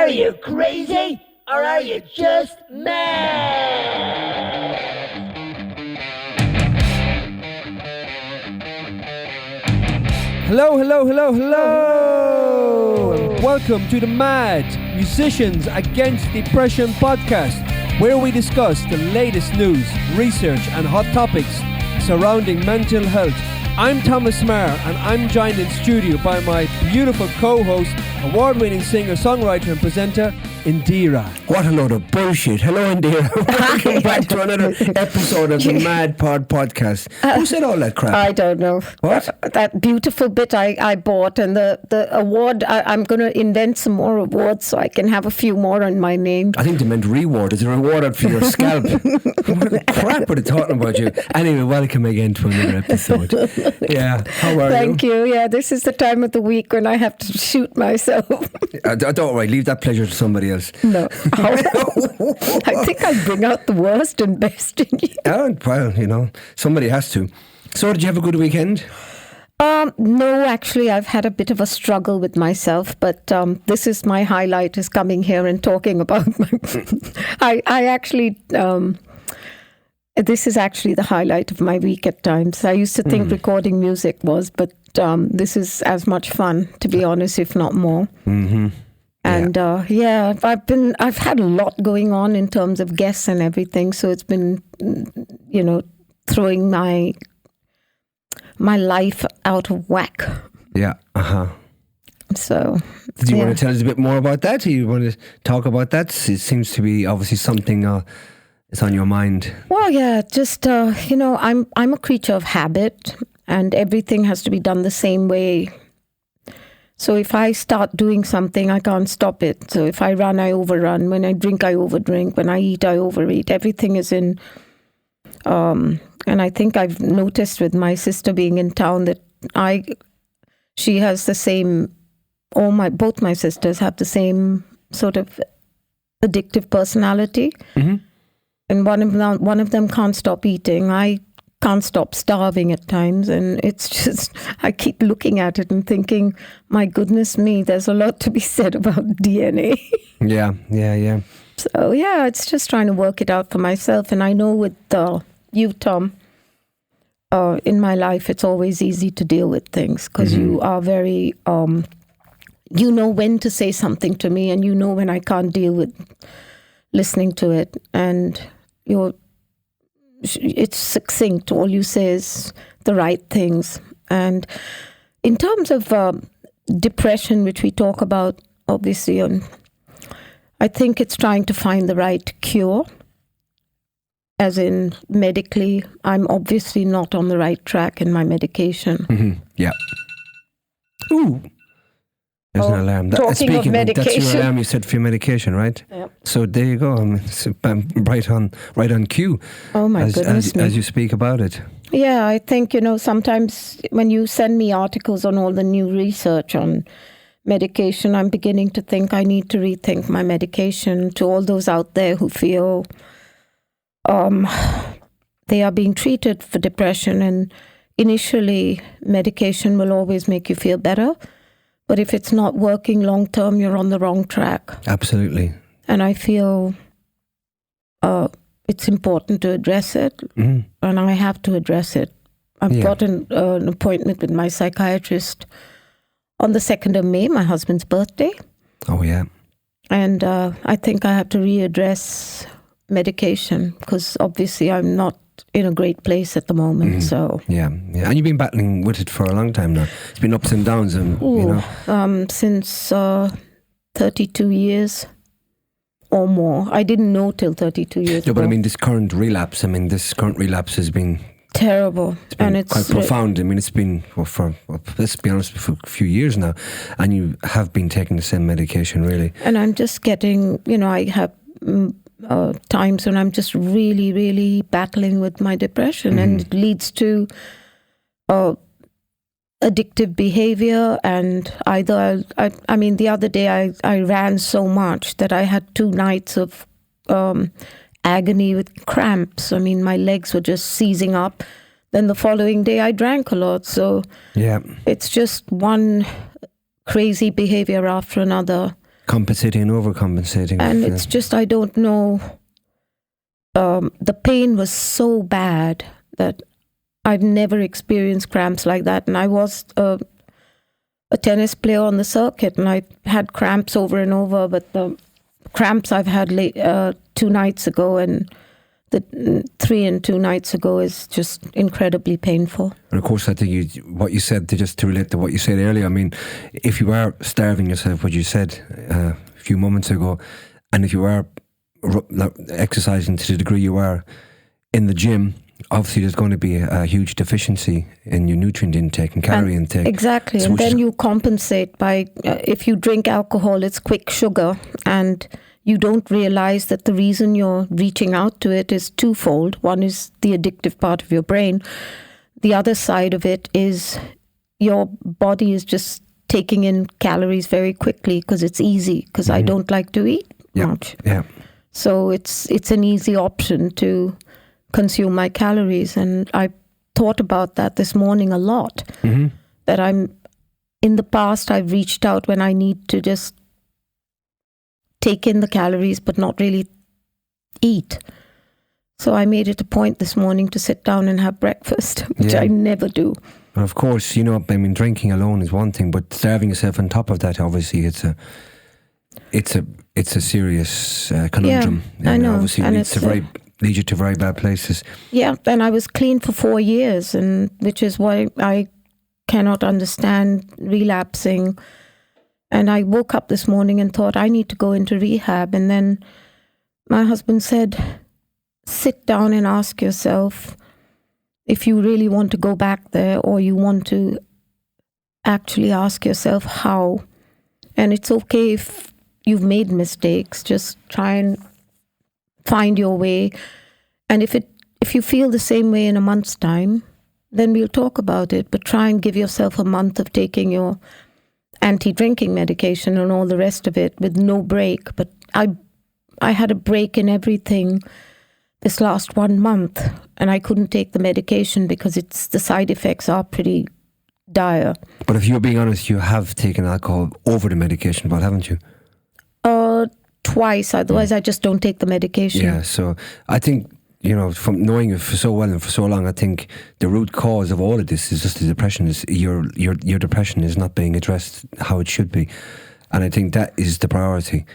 Are you crazy? Or are you just mad? Hello. Welcome to the Mad Musicians Against Depression podcast, where we discuss the latest news, research and hot topics surrounding mental health. I'm Thomas Maher, and I'm joined in studio by my beautiful co-host, award-winning singer, songwriter and presenter, Indiraa. What a load of bullshit. Hello, Indiraa. Welcome back to another episode of the Mad Pod podcast. Who said all that crap? I don't know. What? That beautiful bit I bought, and the award, I'm going to invent some more awards so I can have a few more on my name. I think they meant reward. It's a reward for your scalp. What crap are they talking about you? Anyway, welcome again to another episode. Yeah, how are you? Thank you. Yeah, this is the time of the week when I have to shoot myself. Don't worry, leave that pleasure to somebody else. No. I think I bring out the worst and best in you. Well, you know, somebody has to. So, did you have a good weekend? No, actually, I've had a bit of a struggle with myself, but this is my highlight, is coming here and talking about my... I actually... this is actually the highlight of my week at times. I used to think recording music was, but this is as much fun, to be honest, if not more. Mm-hmm. And I've had a lot going on in terms of guests and everything. So it's been, throwing my life out of whack. Yeah. So. Did you want to tell us a bit more about that? Do you want to talk about that? It seems to be obviously something that's on your mind. Well, yeah, just, I'm a creature of habit, and everything has to be done the same way. So if I start doing something, I can't stop it. So if I run, I overrun. When I drink, I overdrink. When I eat, I overeat. Everything is in... and I think I've noticed with my sister being in town that she has the same... both my sisters have the same sort of addictive personality. Mm-hmm. And one of them can't stop eating. I can't stop starving at times, and it's just, I keep looking at it and thinking, my goodness me, there's a lot to be said about DNA. Yeah. So yeah, it's just trying to work it out for myself. And I know with you, Tom, in my life, it's always easy to deal with things because you are very, you know when to say something to me, and you know when I can't deal with listening to it, and it's succinct. All you say is the right things. And in terms of depression, which we talk about, obviously, I think it's trying to find the right cure. As in, medically, I'm obviously not on the right track in my medication. Mm-hmm. Yeah. Ooh. There's an alarm. Talking of medication. That's your alarm you set for your medication, right? Yep. So there you go. I'm right on cue. Oh my goodness me. As you speak about it. Yeah, I think, sometimes when you send me articles on all the new research on medication, I'm beginning to think I need to rethink my medication. To all those out there who feel they are being treated for depression, and initially medication will always make you feel better. But if it's not working long term, you're on the wrong track. Absolutely. And I feel it's important to address it, and I have to address it. I've got an appointment with my psychiatrist on the 2nd of May, my husband's birthday. Oh, yeah. And I think I have to readdress medication because obviously I'm not in a great place at the moment. So yeah, and you've been battling with it for a long time now. It's been ups and downs, and since 32 years or more. I didn't know till 32 years. No, but I mean this current relapse. Has been terrible, and it's quite profound. I mean, it's been let's be honest, for a few years now, and you have been taking the same medication, really. And I'm just getting, I have. Times when I'm just really, really battling with my depression, and it leads to addictive behavior. And either, I mean, the other day I ran so much that I had 2 nights of agony with cramps. I mean, my legs were just seizing up. Then the following day I drank a lot. So it's just one crazy behavior after another. Compensating and overcompensating. And it's just, I don't know. The pain was so bad that I've never experienced cramps like that. And I was a tennis player on the circuit, and I had cramps over and over. But the cramps I've had 2 nights ago and the 3 and 2 nights ago is just incredibly painful. And of course, I think what you said, to relate to what you said earlier, I mean, if you are starving yourself, what you said a few moments ago, and if you are exercising to the degree you are in the gym, obviously there's going to be a huge deficiency in your nutrient intake and calorie intake. Exactly. So and then you compensate by, if you drink alcohol, it's quick sugar, and you don't realize that the reason you're reaching out to it is twofold. One is the addictive part of your brain. The other side of it is your body is just taking in calories very quickly because it's easy, because I don't like to eat much. Yeah. So it's an easy option to consume my calories. And I thought about that this morning a lot, that in the past I've reached out when I need to just take in the calories but not really eat. So I made it a point this morning to sit down and have breakfast, which I never do. And of course, I mean, drinking alone is one thing, but starving yourself on top of that, obviously, it's a serious conundrum. Yeah, I know. Obviously, and leads you to very bad places. Yeah, and I was clean for 4 years, and which is why I cannot understand relapsing. And I woke up this morning and thought, I need to go into rehab. And then my husband said, sit down and ask yourself if you really want to go back there, or you want to actually ask yourself how. And it's okay if you've made mistakes, just try and find your way. And if you feel the same way in a month's time, then we'll talk about it. But try and give yourself a month of taking your anti-drinking medication and all the rest of it with no break. But I had a break in everything this last 1 month, and I couldn't take the medication because the side effects are pretty dire. But if you're being honest, you have taken alcohol over the medication, but haven't you? Twice. Otherwise, I just don't take the medication. Yeah. So I think, from knowing you for so well and for so long, I think the root cause of all of this is just the depression. Is your depression is not being addressed how it should be, and I think that is the priority.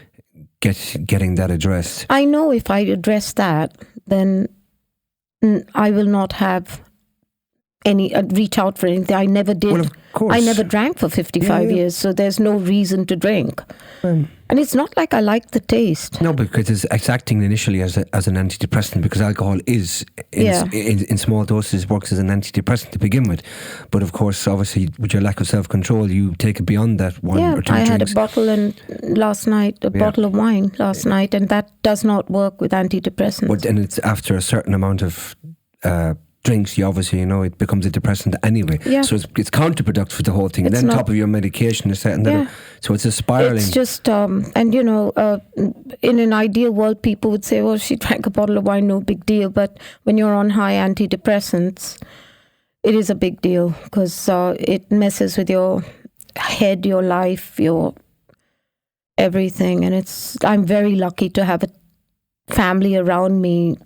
Getting that addressed. I know if I address that, then I will not have reach out for anything. I never did. Well, of course. I never drank for 55 years, so there's no reason to drink. And it's not like I like the taste. No, because it's acting initially as an antidepressant, because alcohol is, in small doses, works as an antidepressant to begin with. But of course, obviously, with your lack of self-control, you take it beyond that one or two I drinks. had a bottle last night, bottle of wine last night, and that does not work with antidepressants. But then it's after a certain amount of drinks, you obviously, it becomes a depressant anyway. Yeah. So it's counterproductive for the whole thing. And then top of your medication is setting that up. So it's a spiraling. It's just, in an ideal world, people would say, well, she drank a bottle of wine, no big deal. But when you're on high antidepressants, it is a big deal, because it messes with your head, your life, your everything. And I'm very lucky to have a family around me,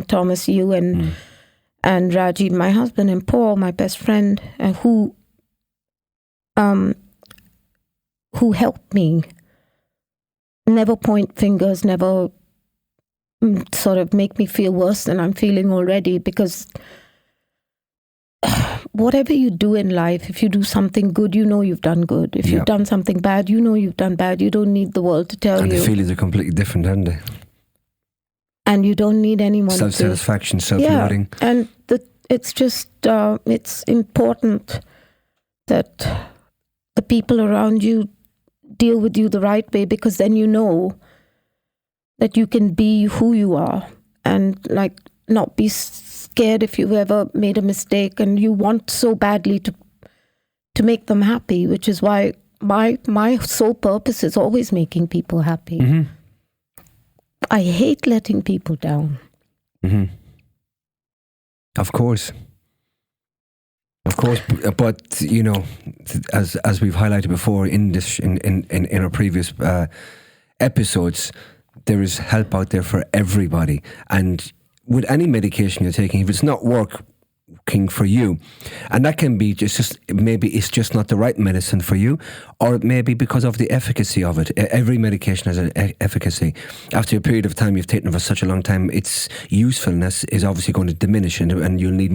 Thomas, you and Rajiv, my husband, and Paul, my best friend, who helped me. Never point fingers, never sort of make me feel worse than I'm feeling already, because whatever you do in life, if you do something good, you've done good. If you've done something bad, you've done bad. You don't need the world to tell you. And the feelings are completely different, aren't they? And you don't need anyone self-satisfaction, self-loathing. Yeah, and it's just, it's important that the people around you deal with you the right way, because then you know that you can be who you are and not be scared if you've ever made a mistake, and you want so badly to make them happy, which is why my sole purpose is always making people happy. Mm-hmm. I hate letting people down. Mm-hmm. Of course. Of course, but you know, as we've highlighted before in this in our previous episodes, there is help out there for everybody. And with any medication you're taking, if it's not working for you, and that can be just maybe it's just not the right medicine for you, or maybe because of the efficacy of it. Every medication has an efficacy. After a period of time you've taken it for such a long time, its usefulness is obviously going to diminish, and you'll need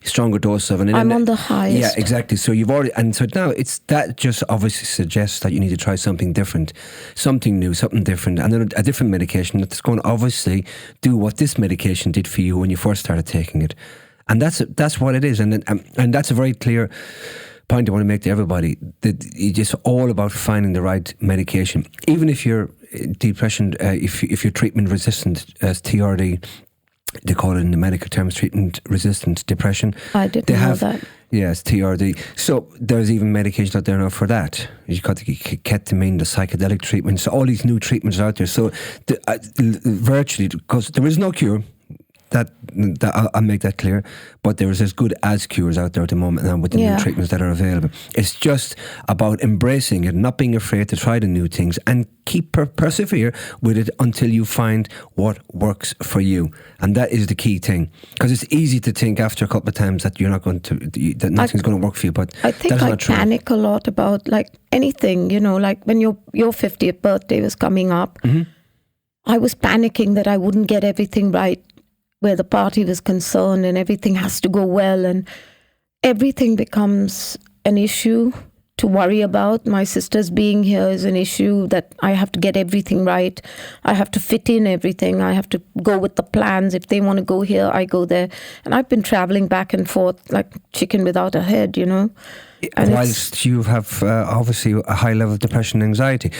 stronger dose of it. I'm on the highest. Yeah, exactly. So you've already, and so now that just obviously suggests that you need to try something different, something new, something different, and then a different medication that's going to obviously do what this medication did for you when you first started taking it. And that's what it is, and that's a very clear point I want to make to everybody, that it's just all about finding the right medication. Even if you're depression, if you're treatment resistant, as TRD, they call it in the medical terms, treatment resistant depression. I didn't know that. Yes, TRD. So there's even medications out there now for that. You've got the ketamine, the psychedelic treatments, all these new treatments are out there. So virtually, because there is no cure. That I'll make that clear, but there is as good as cures out there at the moment now with the new treatments that are available. It's just about embracing it, not being afraid to try the new things, and keep persevere with it until you find what works for you. And that is the key thing, because it's easy to think after a couple of times that that nothing's going to work for you, but I think that's I not true. panic a lot about like anything, like when your 50th birthday was coming up, I was panicking that I wouldn't get everything right where the party was concerned, and everything has to go well, and everything becomes an issue to worry about. My sister's being here is an issue that I have to get everything right. I have to fit in everything. I have to go with the plans. If they want to go here, I go there. And I've been traveling back and forth like chicken without a head, And whilst you have obviously a high level of depression and anxiety.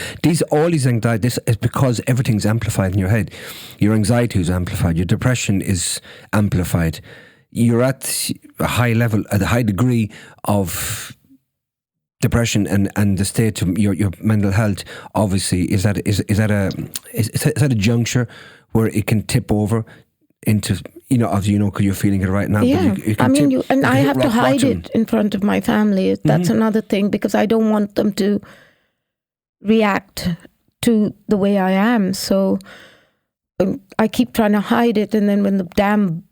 All these anxiety, this is because everything's amplified in your head. Your anxiety is amplified. Your depression is amplified. You're at a high level, at a high degree of depression, and the state of your mental health obviously is at a juncture where it can tip over into, as because you're feeling it right now. Yeah, but I have to hide it in front of my family. That's another thing, because I don't want them to react to the way I am. So I keep trying to hide it, and then when the dam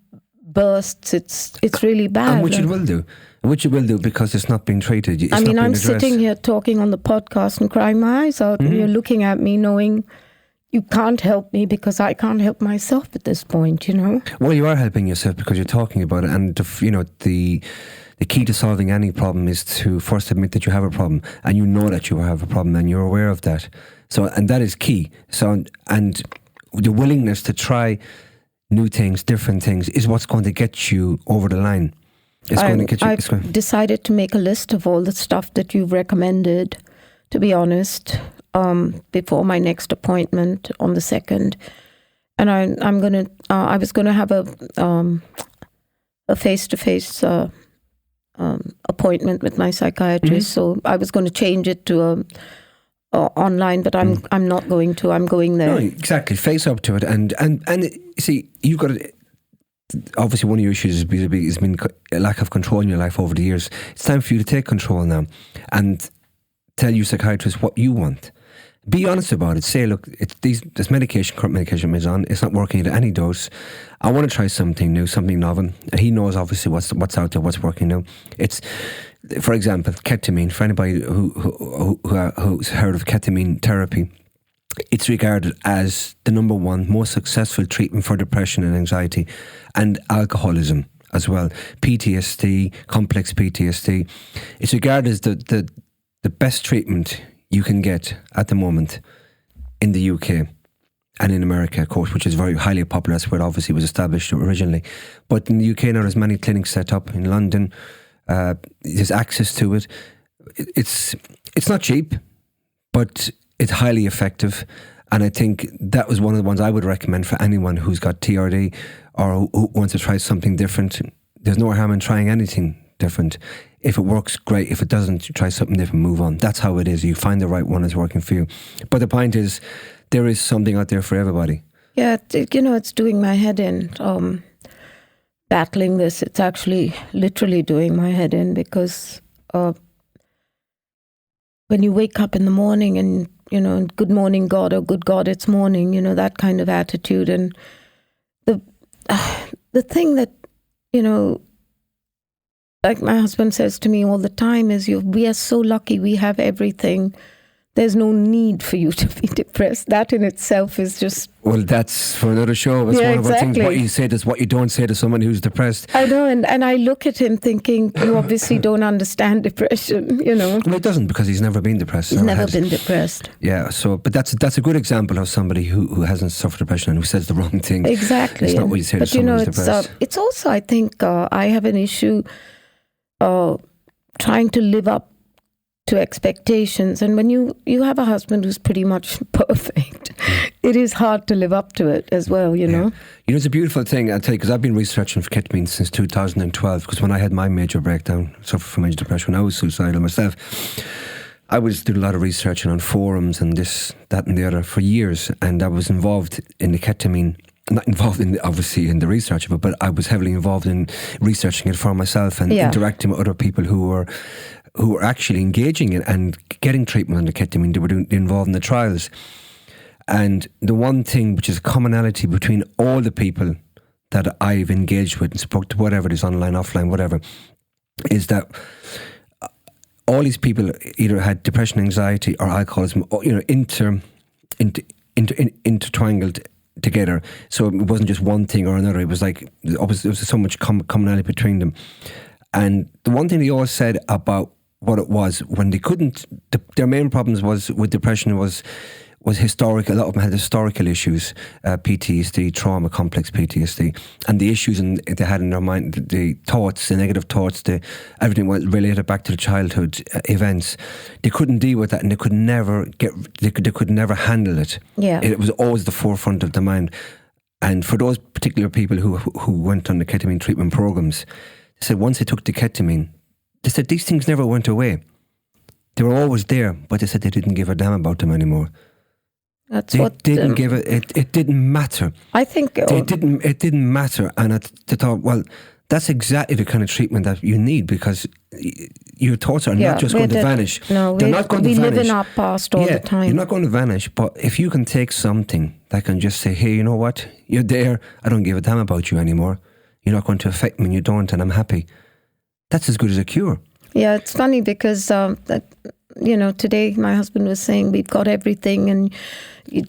bursts, it's really bad. And which it will do. Which you will do, because it's not being treated. It's I'm sitting here talking on the podcast and crying my eyes out, and you're looking at me knowing you can't help me because I can't help myself at this point, Well, you are helping yourself because you're talking about it, and the key to solving any problem is to first admit that you have a problem, and you know that you have a problem, and you're aware of that. So, and that is key. So, and the willingness to try new things, different things, is what's going to get you over the line. I've decided to make a list of all the stuff that you've recommended, to be honest, before my next appointment on the 2nd. And I was going to have a face-to-face appointment with my psychiatrist. So I was going to change it to online, but I'm not going to. I'm going there. No, exactly. Face up to it, and see, you've got to. Obviously, one of your issues has been a lack of control in your life over the years. It's time for you to take control now and tell your psychiatrist what you want. Be honest about it. Say, look, this current medication I'm on, it's not working at any dose. I want to try something new, something novel. And he knows obviously what's out there, what's working now. It's, for example, ketamine. For anybody who's heard of ketamine therapy, it's regarded as the number one most successful treatment for depression and anxiety and alcoholism as well. PTSD, complex PTSD. It's regarded as the best treatment you can get at the moment in the UK and in America, of course, which is very highly popular. That's where it obviously was established originally. But in the UK now, there's many clinics set up in London. There's access to it. It's not cheap, but it's highly effective. And I think that was one of the ones I would recommend for anyone who's got TRD or who wants to try something different. There's no harm in trying anything different. If it works, great. If it doesn't, try something different, move on. That's how it is. You find the right one that's working for you. But the point is, there is something out there for everybody. Yeah, it's doing my head in. battling this, it's actually literally doing my head in, because when you wake up in the morning and, good morning, God, or good God, it's morning, that kind of attitude. And the thing that, like my husband says to me all the time is, we are so lucky, we have everything. There's no need for you to be depressed. That in itself is just... Well, that's for another show. It's one of our things. What you say is what you don't say to someone who's depressed. I know, and I look at him thinking, you obviously don't understand depression, Well, he doesn't, because he's never been depressed. He's never been depressed. Yeah, but that's a good example of somebody who hasn't suffered depression and who says the wrong thing. Exactly. It's not what you say to someone who's depressed. It's also, I think, I have an issue trying to live up to expectations, and when you have a husband who's pretty much perfect, it is hard to live up to it as well, know. It's a beautiful thing, I'll tell you, because I've been researching for ketamine since 2012, because when I had my major breakdown, suffered from major depression, I was suicidal myself. I was doing a lot of researching on forums and this, that and the other for years, and I was involved in the ketamine, not involved in obviously in the research of it, but I was heavily involved in researching it for myself and interacting with other people who were actually engaging in and getting treatment on the ketamine. They were involved in the trials. And the one thing which is a commonality between all the people that I've engaged with and spoke to, whatever it is, online, offline, whatever, is that all these people either had depression, anxiety, or alcoholism, intertwined together. So it wasn't just one thing or another. It was like, there was so much commonality between them. And the one thing they all said about what it was when they couldn't, their main problems with depression was historical. A lot of them had historical issues, PTSD, trauma, complex PTSD, and the issues they had in their mind, the thoughts, the negative thoughts, everything was related back to the childhood events. They couldn't deal with that, and they could never handle it. Yeah, it was always the forefront of the mind. And for those particular people who went on the ketamine treatment programs, they said once they took the ketamine, they said these things never went away. They were always there, but they said they didn't give a damn about them anymore. It didn't matter. I think it didn't matter, and they thought, well, that's exactly the kind of treatment that you need, because your thoughts are not just going to vanish. No, they're not going to vanish. We live in our past all the time. You're not going to vanish, but if you can take something that can just say, hey, you know what? You're there. I don't give a damn about you anymore. You're not going to affect me, and you don't, and I'm happy. That's as good as a cure. Yeah, it's funny because, today my husband was saying we've got everything, and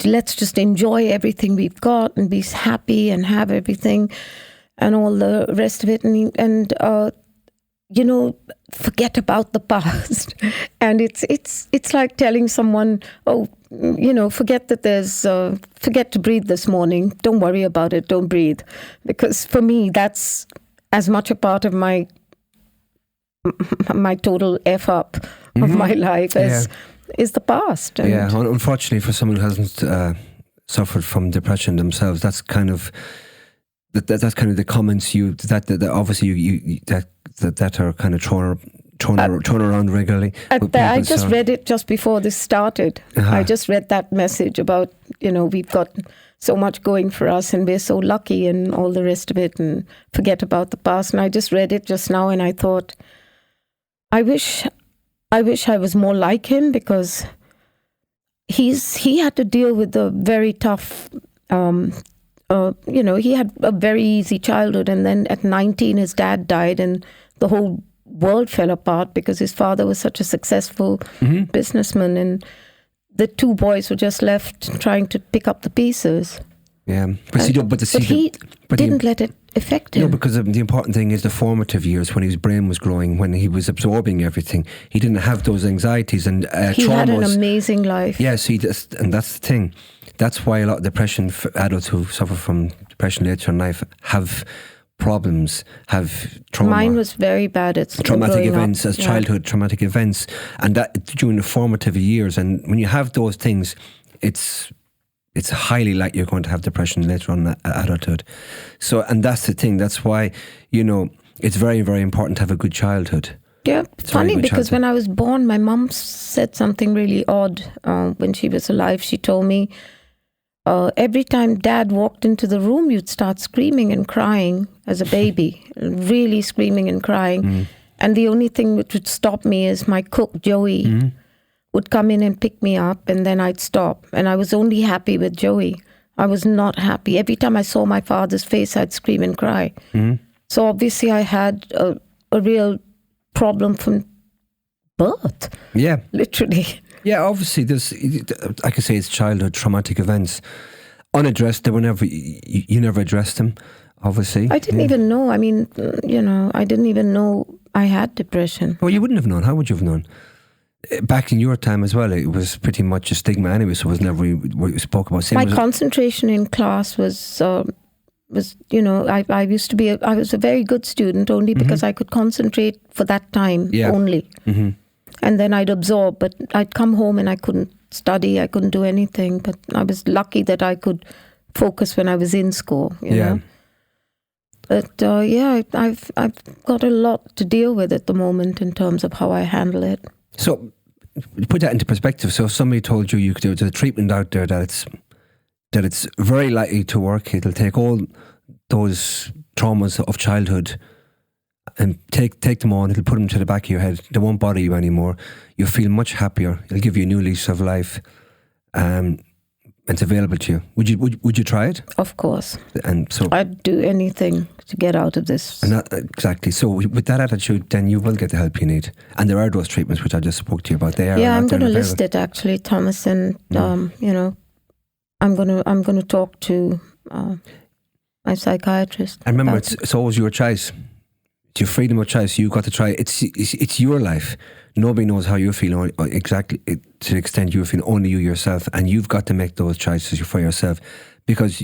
let's just enjoy everything we've got and be happy and have everything and all the rest of it. And forget about the past. And it's like telling someone, forget that forget to breathe this morning. Don't worry about it. Don't breathe. Because for me, that's as much a part of my total F up of my life as is the past. And unfortunately for someone who hasn't suffered from depression themselves, that's kind of the comments that obviously you that are kind of thrown around regularly. I just read it just before this started. I just read that message about we've got so much going for us and we're so lucky and all the rest of it, and forget about the past. And I just read it just now, and I thought, I wish I was more like him, because he had to deal with a very tough, he had a very easy childhood, and then at 19 his dad died, and the whole world fell apart because his father was such a successful businessman, and the two boys were just left trying to pick up the pieces. Yeah, but he didn't let it affect him. No, because the important thing is the formative years when his brain was growing, when he was absorbing everything. He didn't have those anxieties and he traumas. had an amazing life. Yes, and that's the thing. That's why a lot of depression, adults who suffer from depression later in life have problems, have trauma. Mine was very bad at traumatic events, as childhood traumatic events, and that during the formative years. And when you have those things, it's highly likely you're going to have depression later on in adulthood. So, and that's the thing. That's why, it's very, very important to have a good childhood. Yeah, it's funny because when I was born, my mum said something really odd when she was alive. She told me, every time Dad walked into the room, you'd start screaming and crying as a baby, really screaming and crying. And the only thing which would stop me is my cook, Joey, would come in and pick me up, and then I'd stop. And I was only happy with Joey. I was not happy. Every time I saw my father's face, I'd scream and cry. So obviously I had a real problem from birth. Yeah. Literally. Yeah, obviously, there's, I could say it's childhood traumatic events. Unaddressed, they were never, you never addressed them, obviously. I didn't even know. I mean, I didn't even know I had depression. Well, you wouldn't have known. How would you have known? Back in your time as well, it was pretty much a stigma anyway, so it was never what you spoke about. My concentration in class was I used to be, I was a very good student only because I could concentrate for that time only. And then I'd absorb, but I'd come home and I couldn't study, I couldn't do anything. But I was lucky that I could focus when I was in school, you know. But I've got a lot to deal with at the moment in terms of how I handle it. So, put that into perspective. So, if somebody told you there's a treatment out there that it's very likely to work, it'll take all those traumas of childhood and take them on, it'll put them to the back of your head, they won't bother you anymore, you'll feel much happier, it'll give you a new lease of life, it's available to you. Would you try it? Of course. And so I'd do anything to get out of this. And that, exactly. So with that attitude, then you will get the help you need. And there are those treatments which I just spoke to you about. They are. Yeah, I'm going to list it actually, Thomas, and I'm going to talk to my psychiatrist. And remember, it's always your choice. It's your freedom of choice. You've got to try. It's your life. Nobody knows how you're feeling exactly to the extent you're feeling. Only you yourself, and you've got to make those choices for yourself. Because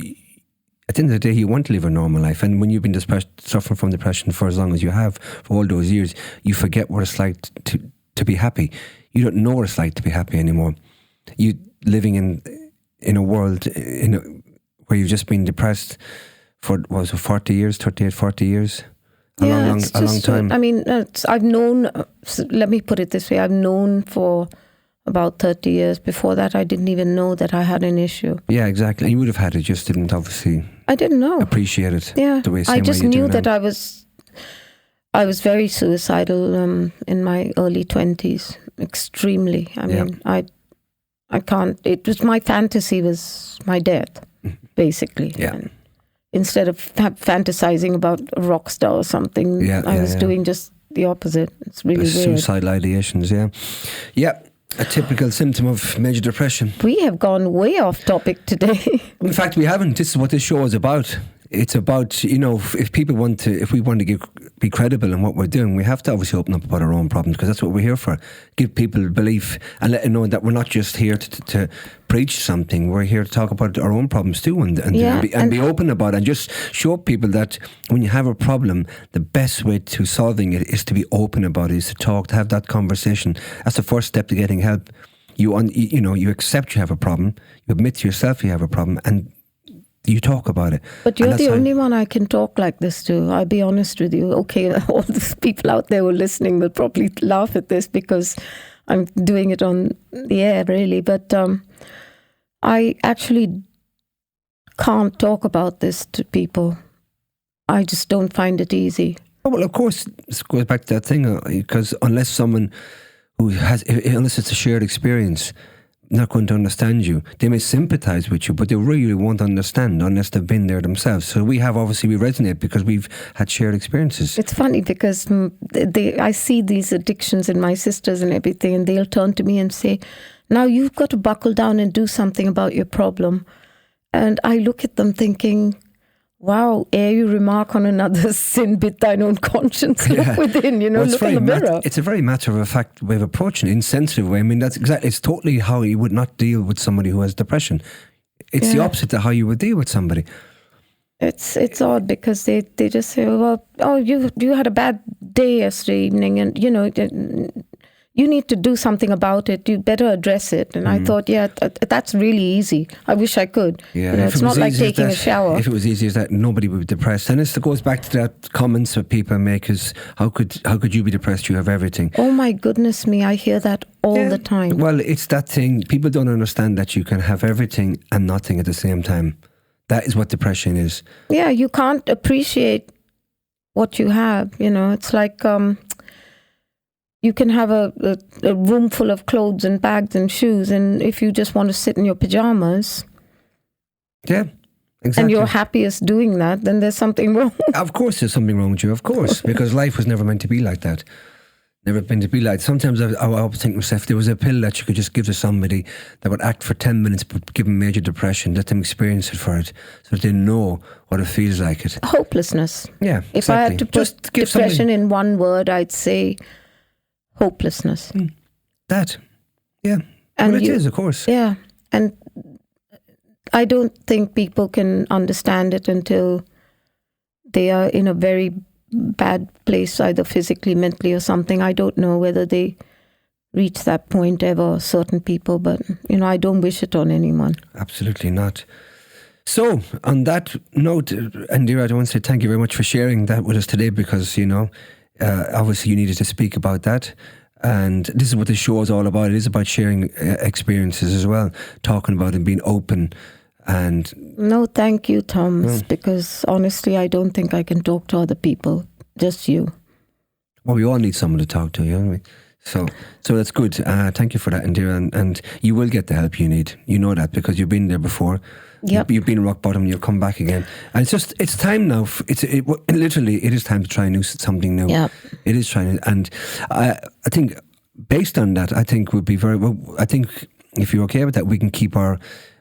at the end of the day, you want to live a normal life. And when you've been suffering from depression for as long as you have, for all those years, you forget what it's like to be happy. You don't know what it's like to be happy anymore. You living in a world where you've just been depressed for 40 years, 38, 40 years. A long time. I mean, I've known, let me put it this way, I've known for about 30 years. Before that, I didn't even know that I had an issue. Yeah, exactly. And you would have had it, just didn't obviously. I didn't know. Appreciate it. Yeah. The way, I just knew that now. I was very suicidal in my early 20s. Extremely. I mean, I can't, it was, my fantasy was my death, basically. Yeah. And instead of fantasizing about a rock star or something, I was doing just the opposite. It's really weird. Suicidal ideations, yeah. Yeah, a typical symptom of major depression. We have gone way off topic today. In fact, we haven't. This is what this show is about. It's about, if we want to be credible in what we're doing, we have to obviously open up about our own problems, because that's what we're here for. Give people belief and let them know that we're not just here to preach something. We're here to talk about our own problems too, and be open about it, and just show people that when you have a problem, the best way to solving it is to be open about it, is to talk, to have that conversation. That's the first step to getting help. You accept you have a problem, you admit to yourself you have a problem, and you talk about it. But you're the only one I can talk like this to. I'll be honest with you. Okay, all the people out there who are listening will probably laugh at this because I'm doing it on the air, really. But I actually can't talk about this to people. I just don't find it easy. Oh, well, of course, this goes back to that thing, because unless it's a shared experience, not going to understand you. They may sympathise with you, but they really won't understand unless they've been there themselves. So we resonate because we've had shared experiences. It's funny because I see these addictions in my sisters and everything, and they'll turn to me and say, now you've got to buckle down and do something about your problem. And I look at them thinking, wow, ere you remark on another's sin, bid thine own conscience. Look within, look in the mirror. It's a very matter-of-fact way of approaching it, insensitive way. I mean, it's totally how you would not deal with somebody who has depression. It's the opposite to how you would deal with somebody. It's odd because they you had a bad day yesterday evening, and, you need to do something about it. You better address it. And I thought, that's really easy. I wish I could. Yeah, It's not like taking a shower. If it was easy as that, nobody would be depressed. And it goes back to that comments that people make: is how could you be depressed? You have everything. Oh my goodness me! I hear that all the time. Well, it's that thing. People don't understand that you can have everything and nothing at the same time. That is what depression is. Yeah, you can't appreciate what you have. It's like you can have a room full of clothes and bags and shoes, and if you just want to sit in your pajamas, yeah, exactly, and you're happiest doing that, then there's something wrong. Of course, there's something wrong with you. Of course, because life was never meant to be like that. Never meant to be like. Sometimes I always think to myself, there was a pill that you could just give to somebody that would act for 10 minutes, but give them major depression, let them experience it for it, so that they know what it feels like. Hopelessness. Yeah, If exactly. I had to put depression in one word, I'd say hopelessness. That, yeah. And it is, of course. Yeah, and I don't think people can understand it until they are in a very bad place, either physically, mentally, or something. I don't know whether they reach that point ever, certain people, but I don't wish it on anyone. Absolutely not. So, on that note, Indiraa, I want to say thank you very much for sharing that with us today, because obviously you needed to speak about that, and this is what the show is all about. It is about sharing experiences as well, talking about it, being open. And no, thank you, Tom, because honestly, I don't think I can talk to other people, just you. Well, we all need someone to talk to, don't we? So that's good. Thank you for that, Indiraa, and you will get the help you need. You know that because you've been there before. Yep. You've been rock bottom, you'll come back again. And it's time now. Literally, it is time to try something new. Yep. It is trying. And I think based on that, I think would be very well. I think if you're okay with that, we can keep our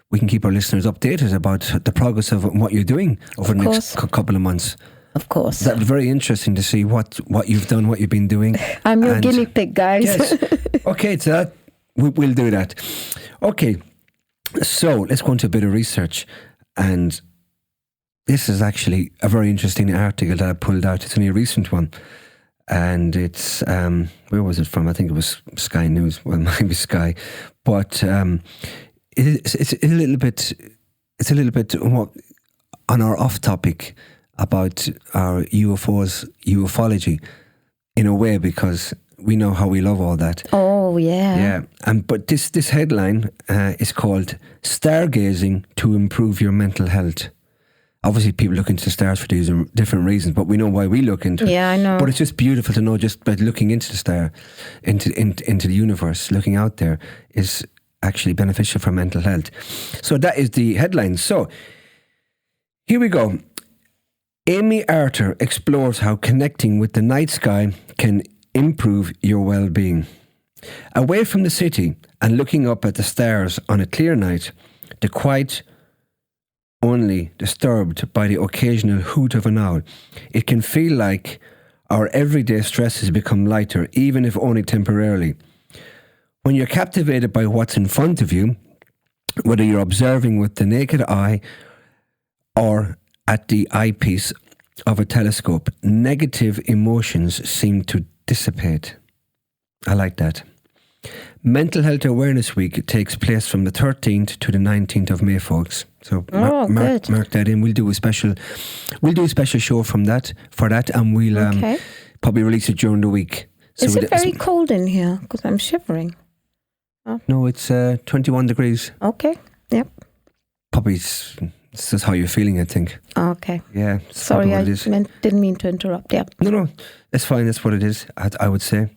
listeners updated about the progress of what you're doing over the next couple of months. Of course. That'd be very interesting to see what you've done, what you've been doing. I'm your guinea pig, guys. Yes. Okay, so that we'll do that. Okay, so let's go into a bit of research, and this is actually a very interesting article that I pulled out. It's only a recent one, and it's where was it from? I think it was Sky News. Well, maybe Sky, but it's a little bit on our off topic about our ufology in a way, because we know how we love all that. Oh yeah. Yeah. But this headline is called "Stargazing to Improve Your Mental Health." Obviously, people look into the stars for these different reasons, but we know why we look into it. Yeah, I know. But it's just beautiful to know, just by looking into the star, into the universe, looking out there is actually beneficial for mental health. So that is the headline. So here we go. Amy Arthur explores how connecting with the night sky can improve your well-being. Away from the city and looking up at the stars on a clear night, the quiet only disturbed by the occasional hoot of an owl, it can feel like our everyday stresses become lighter, even if only temporarily. When you're captivated by what's in front of you, whether you're observing with the naked eye or at the eyepiece of a telescope, negative emotions seem to dissipate. I like that. Mental Health Awareness Week takes place from the 13th to the 19th of May, folks. So mark that in. We'll do a special show for that, and we'll probably release it during the week. So is it very cold in here? Because I'm shivering. Oh. No, it's 21 degrees. Okay. Yep. Probably it's just how you're feeling, I think. Okay. Yeah. Sorry, I didn't mean to interrupt. Yeah. No, it's fine. That's what it is, I would say.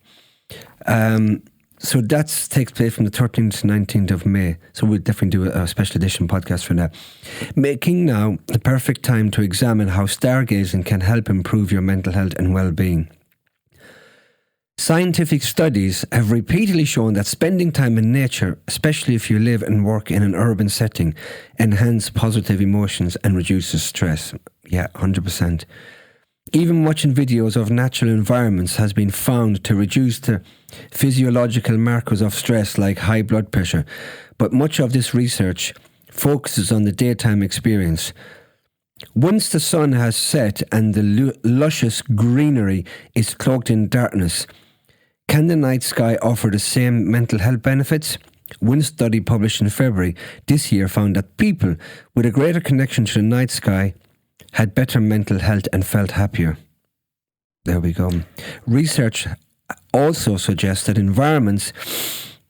So that takes place from the 13th to 19th of May. So we'll definitely do a special edition podcast for that. Making now the perfect time to examine how stargazing can help improve your mental health and well-being. Scientific studies have repeatedly shown that spending time in nature, especially if you live and work in an urban setting, enhances positive emotions and reduces stress. Yeah, 100%. Even watching videos of natural environments has been found to reduce the physiological markers of stress like high blood pressure, but much of this research focuses on the daytime experience. Once the sun has set and the luscious greenery is cloaked in darkness, Can the night sky offer the same mental health benefits? One study published in February this year found that people with a greater connection to the night sky had better mental health and felt happier. There we go. Research also suggests that environments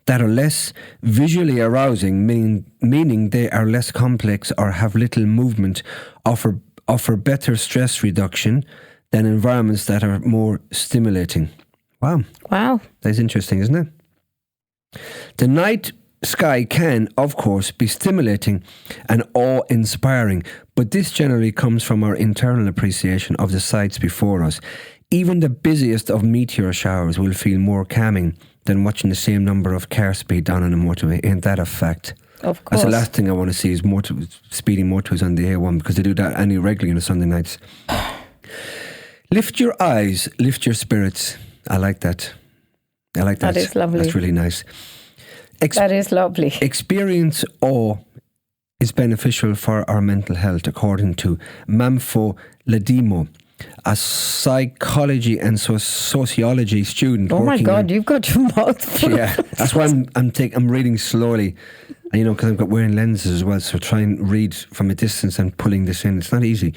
that are less visually arousing, meaning they are less complex or have little movement, offer better stress reduction than environments that are more stimulating. Wow. That's interesting, isn't it? The night sky can, of course, be stimulating and awe-inspiring, but this generally comes from our internal appreciation of the sights before us. Even the busiest of meteor showers will feel more calming than watching the same number of car speed down on a motorway. Ain't that a fact? Of course. That's the last thing I want to see is speeding motorways on the A1, because they do that regularly on the Sunday nights. Lift your eyes, lift your spirits. I like that. That is lovely. That's really nice. That is lovely. Experience awe is beneficial for our mental health, according to Mamfo Ladimo, a psychology and sociology student. Oh my God, you've got your mouth full. Yeah, that's why I'm reading slowly, because I've got wearing lenses as well. So try and read from a distance and pulling this in. It's not easy.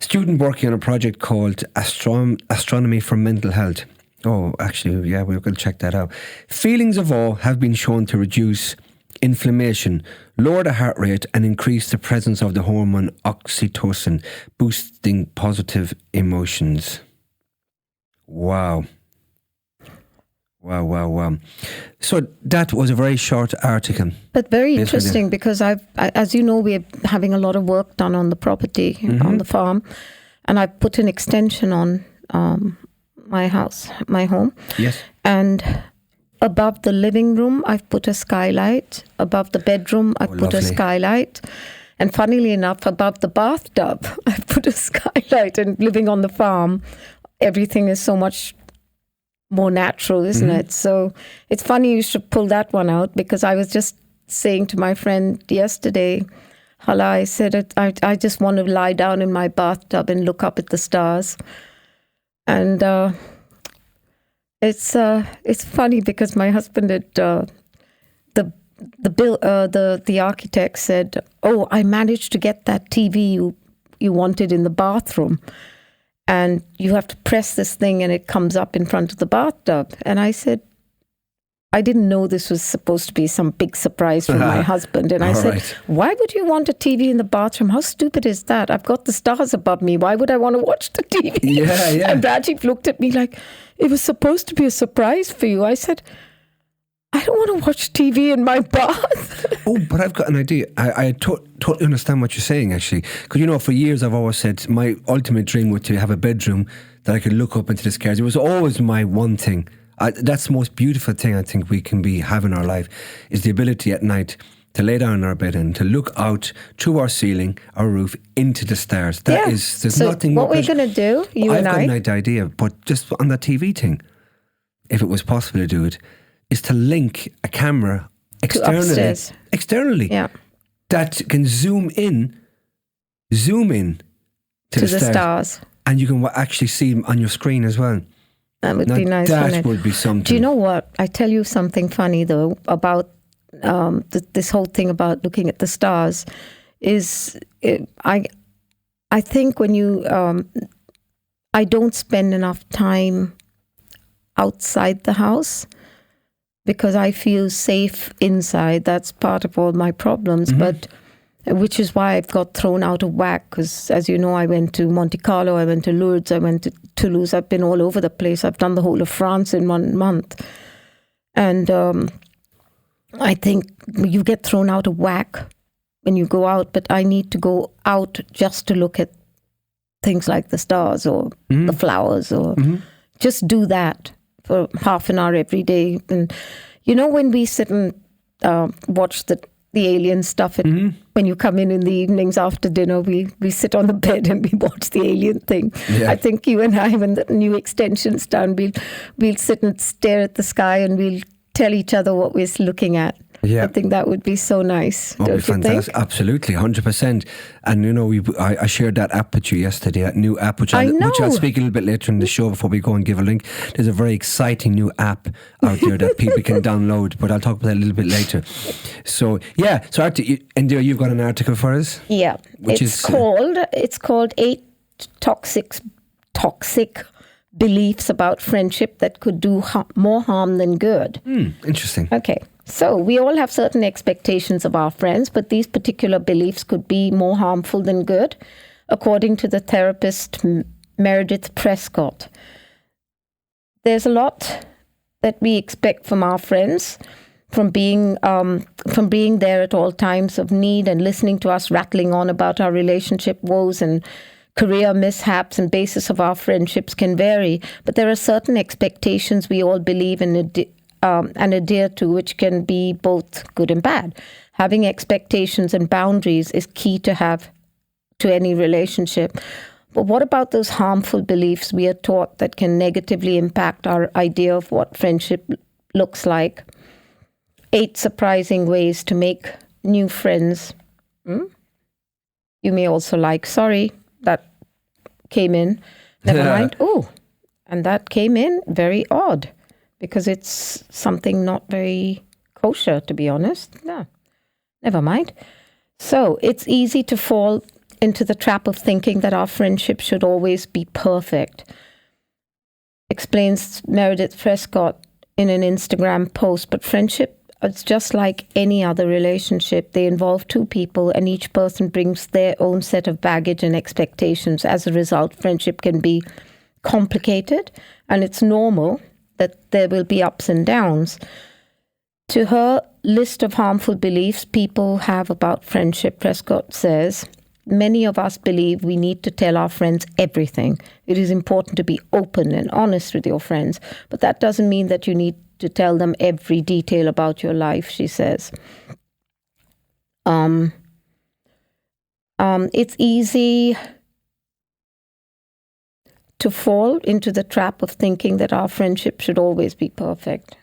Student working on a project called Astronomy for Mental Health. Oh, actually, yeah, we're going to check that out. Feelings of awe have been shown to reduce inflammation, lower the heart rate, and increase the presence of the hormone oxytocin, boosting positive emotions. Wow. So that was a very short article. But very interesting, because as you know, we're having a lot of work done on the property, on the farm, and I've put an extension on my house, my home. Yes. And above the living room, I've put a skylight. Above the bedroom, I've put lovely. a skylight. And funnily enough, above the bathtub, I've put a skylight. And living on the farm, everything is so much more natural, isn't it? So it's funny you should pull that one out, because I was just saying to my friend yesterday, Hala, I said, I just want to lie down in my bathtub and look up at the stars. And it's funny, because my husband had the architect said, "Oh, I managed to get that TV you wanted in the bathroom, and you have to press this thing and it comes up in front of the bathtub." And I said, I didn't know this was supposed to be some big surprise for my husband. And I said, why would you want a TV in the bathroom? How stupid is that? I've got the stars above me. Why would I want to watch the TV? Yeah. And Rajiv looked at me like, it was supposed to be a surprise for you. I said, I don't want to watch TV in my bath. Oh, but I've got an idea. I totally understand what you're saying, actually. Because, for years I've always said my ultimate dream was to have a bedroom that I could look up into the stars. It was always my one thing. That's the most beautiful thing I think we can have in our life, is the ability at night to lay down in our bed and to look out through our ceiling, our roof, into the stars. There's nothing more. What we're going to do, I've got an idea, but just on the TV thing, if it was possible to do it, is to link a camera externally, that can zoom in to the stars, and you can actually see them on your screen as well. That would be nice. That would be something. Do you know what? I tell you something funny though about this whole thing about looking at the stars. I think when you I don't spend enough time outside the house, because I feel safe inside. That's part of all my problems, but which is why I've got thrown out of whack, because as you know, I went to Monte Carlo, I went to Lourdes, I went to Toulouse, I've been all over the place. I've done the whole of France in 1 month. And I think you get thrown out of whack when you go out, but I need to go out just to look at things like the stars or the flowers, or just do that for half an hour every day. And when we sit and watch the alien stuff, when you come in the evenings after dinner, we sit on the bed and we watch the alien thing. I think you and I, when the new extension's done, we'll sit and stare at the sky and we'll tell each other what we're looking at. Yeah. I think that would be so nice. Oh, don't you fantastic. think? Absolutely, 100%. And you know, I shared that app with you yesterday, that new app, which I'll speak a little bit later in the show before we go and give a link. There's a very exciting new app out there that people can download, but I'll talk about that a little bit later. So, yeah. So, Indira, you've got an article for us? Yeah. It's called 8 Toxic Beliefs About Friendship That Could Do More Harm Than Good. Interesting. Okay. So we all have certain expectations of our friends, but these particular beliefs could be more harmful than good, according to the therapist Meredith Prescott. There's a lot that we expect from our friends, from being there at all times of need and listening to us rattling on about our relationship woes and career mishaps, and basis of our friendships can vary. But there are certain expectations we all believe in and adhere to, which can be both good and bad. Having expectations and boundaries is key to any relationship. But what about those harmful beliefs we are taught that can negatively impact our idea of what friendship looks like? 8 surprising ways to make new friends. You may also like, sorry, that came in. Never mind. Oh, and that came in very odd, because it's something not very kosher, to be honest. No, never mind. So it's easy to fall into the trap of thinking that our friendship should always be perfect, explains Meredith Prescott in an Instagram post. But friendship is just like any other relationship. They involve 2 people, and each person brings their own set of baggage and expectations. As a result, friendship can be complicated, and it's normal that there will be ups and downs. To her list of harmful beliefs people have about friendship, Prescott says, many of us believe we need to tell our friends everything. It is important to be open and honest with your friends, but that doesn't mean that you need to tell them every detail about your life, she says. It's easy to fall into the trap of thinking that our friendship should always be perfect.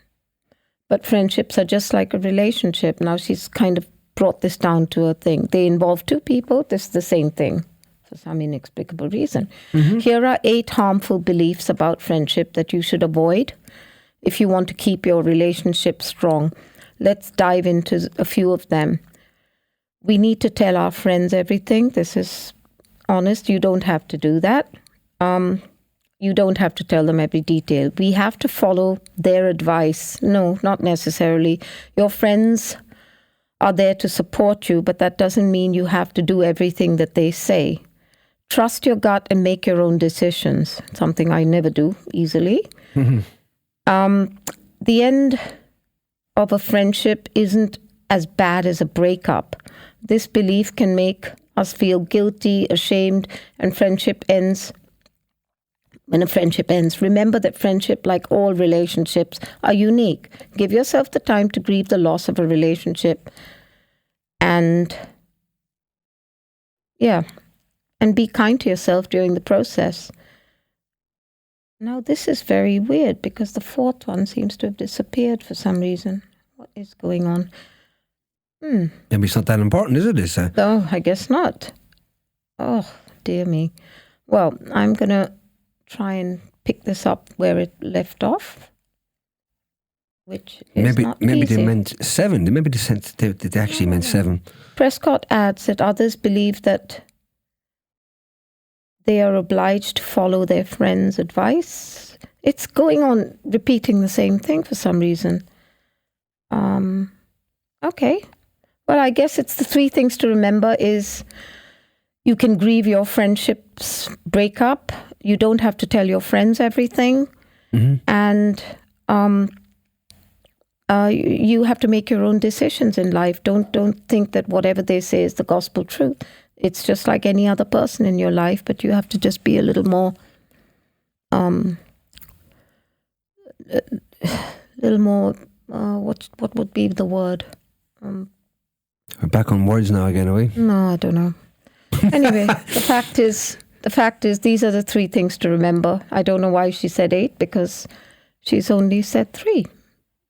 But friendships are just like a relationship. Now she's kind of brought this down to a thing. They involve 2 people. This is the same thing for some inexplicable reason. Here are 8 harmful beliefs about friendship that you should avoid if you want to keep your relationship strong. Let's dive into a few of them. We need to tell our friends everything. This is honest. You don't have to do that. You don't have to tell them every detail. We have to follow their advice. No, not necessarily. Your friends are there to support you, but that doesn't mean you have to do everything that they say. Trust your gut and make your own decisions, something I never do easily. The end of a friendship isn't as bad as a breakup. This belief can make us feel guilty, ashamed, and friendship ends. When a friendship ends, remember that friendship, like all relationships, are unique. Give yourself the time to grieve the loss of a relationship, and be kind to yourself during the process. Now, this is very weird because the 4th one seems to have disappeared for some reason. What is going on? Maybe it's not that important, is it? Oh, I guess not. Oh, dear me. Well, I'm going to try and pick this up where it left off, which is not maybe easy. they meant 7. Maybe they actually meant 7. Prescott adds that others believe that they are obliged to follow their friends' advice. It's going on repeating the same thing for some reason. Okay. Well, I guess it's the 3 things to remember is you can grieve your friendship's breakup. You don't have to tell your friends everything. And you have to make your own decisions in life. Don't think that whatever they say is the gospel truth. It's just like any other person in your life, but you have to just be a little more, what would be the word? We're back on words now again, are we? No, I don't know. Anyway, the fact is, these are the 3 things to remember. I don't know why she said 8, because she's only said 3.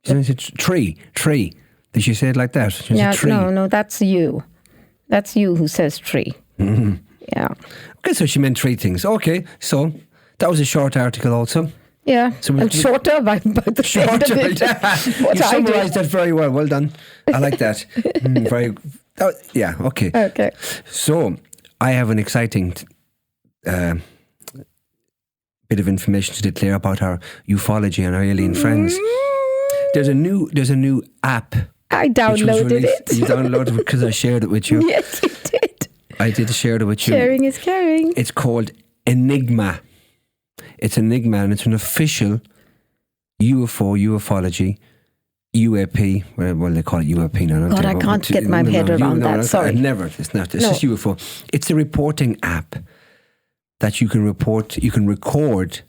She only said 3. Did she say it like that? She's a tree. No, that's you. That's you who says tree. Mm-hmm. Yeah. Okay, so she meant 3 things. Okay, so that was a short article also. Yeah, So and shorter by the end of Shorter, it. yeah. You summarised that very well. Well done. I like that. Yeah, okay. Okay. So, I have an exciting bit of information to declare about our ufology and our alien friends. There's a new app. I downloaded it. You downloaded it because I shared it with you. Yes, you did. I did share it with you. Sharing is caring. It's called Enigma. It's Enigma, and it's an official ufology, UAP. Well, they call it UAP now. God, I can't get my head around that. Sorry. It's not. It's just UFO. It's a reporting app that you can report. You can record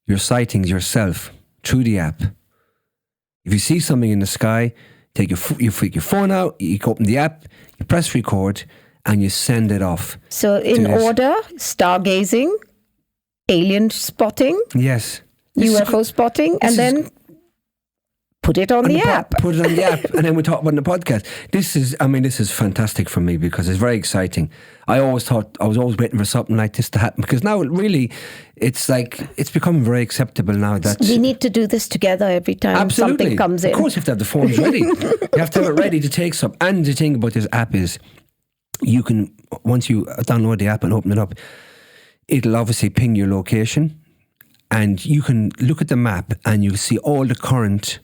your sightings yourself through the app. If you see something in the sky, take your phone out, you open the app, you press record, and you send it off. So in order, stargazing, alien spotting, yes, UFO spotting, and then put it on the app. Put it on the app, and then we talk about it in the podcast. This is fantastic for me because it's very exciting. I was always waiting for something like this to happen because now it's becoming very acceptable now that we need to do this together every time something comes in. Of course, you have to have the phones ready. You have to have it ready to take some. And the thing about this app is, you can, once you download the app and open it up, it'll obviously ping your location, and you can look at the map and you'll see all the current